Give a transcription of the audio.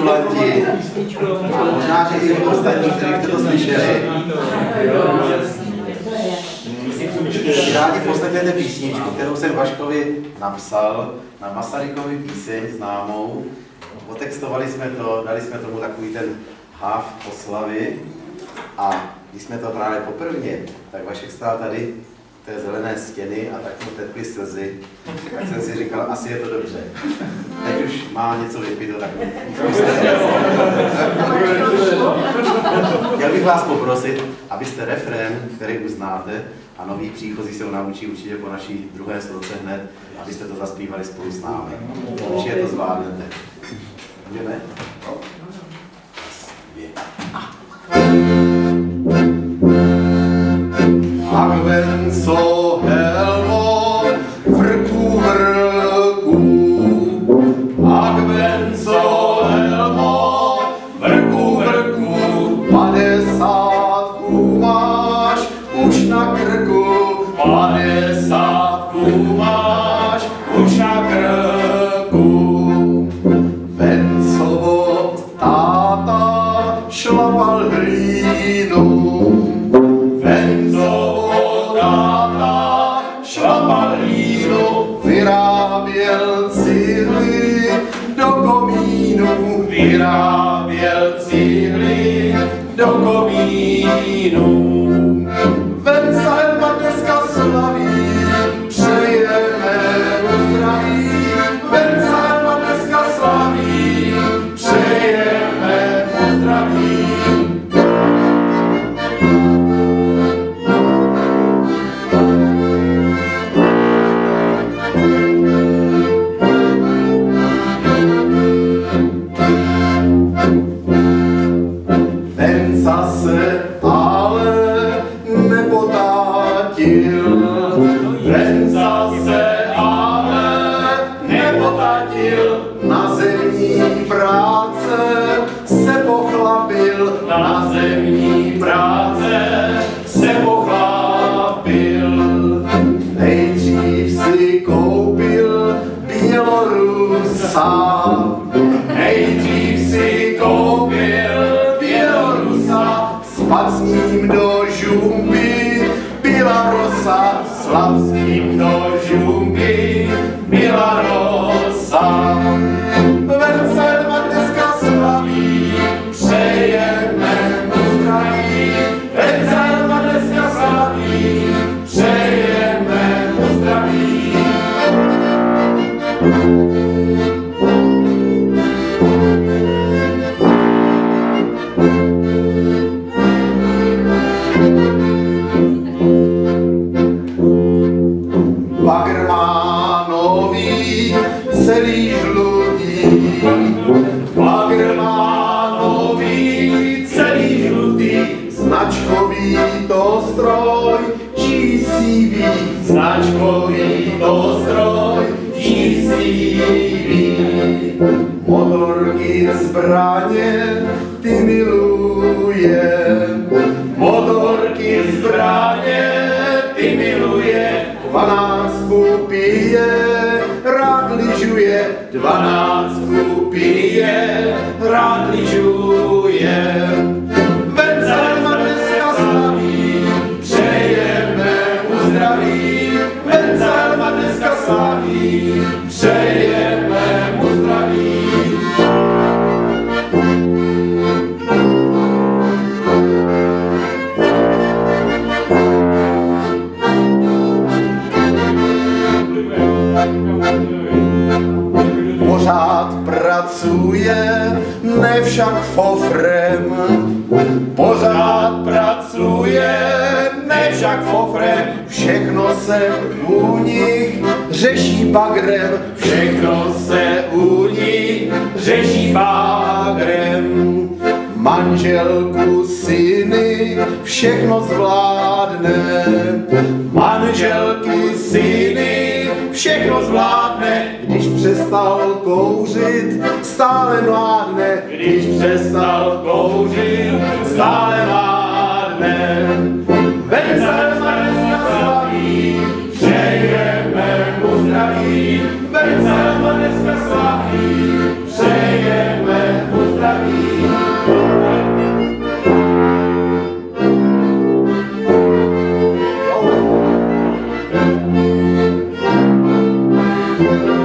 gratulanti. A možná, že i ostatní, kteří jste to slyšeli. Rádi poslechněte písničku, kterou jsem Vaškovi napsal na Masarykovi píseň známou. Otextovali jsme to, dali jsme tomu takový ten háv oslavy. A když jsme to hráli poprvně, tak Vašek stál tady té zelené stěny a tak mu teply slzy. Tak jsem si říkal, asi je to dobře. Teď už má něco vypito, tak chtěl bych vás poprosit, abyste refrén, který už znáte, a noví příchozí se ho naučí určitě po naší druhé sloce hned, abyste to zaspívali spolu s námi. Určitě to zvládnete. Můžeme? Ach, ven co helmo vrku vrku, ach, ven co helmo vrku vrku, 50 máš už na krku, 50 máš už na krku. Ven co od táta šlapal hlínu, ven co šlapal hlínu, vyráběl cihly do komínu, vyráběl cihly do komínu. Ven za Helma dneska slaví, přejeme mu zdraví. Ven za Helma dneska slaví, přejeme mu zdraví. Zase ale nepotátil, ven zase ale nepotátil, na zemní práce se pochlapil, na zemní práce se pochlapil. Nejdřív si koupil Bělorusa, nejdřív si koupil spad s ním do žumpy, byla rosa, slab s ním do žumpy, byla rosa. Ven se Helma dneska slaví, přejeme mu zdraví. Ven se Helma dneska slaví, přejeme mu zdraví. Bagrmánový celý žlutý, Bagrmánový celý žlutý, značkový to stroj, GCV, značkový to stroj, GCV. Motorky zbraně ty miluje, motorky zbraně ty miluje, 12 pije, rád lyžuje, 12 pije, rád lyžuje. Ven za Helma dneska slaví, přejeme mu zdraví. Ven za Helma dneska slaví, přejeme mu zdraví. Pořád pracuje, ne však fofrem. Pořád pracuje, ne však fofrem. Všechno se u nich řeší bagrem. Všechno se u nich řeší bagrem. Manželku, syny, všechno zvládne. Manželku, syny, všechno zvládne. Když přestal kouřit, stále mládne. Když přestal kouřit, stále mládne. Ven za Helma dneska slaví, přejeme mu zdraví. Ven za Helma dneska slaví, přejeme mu zdraví. Thank you.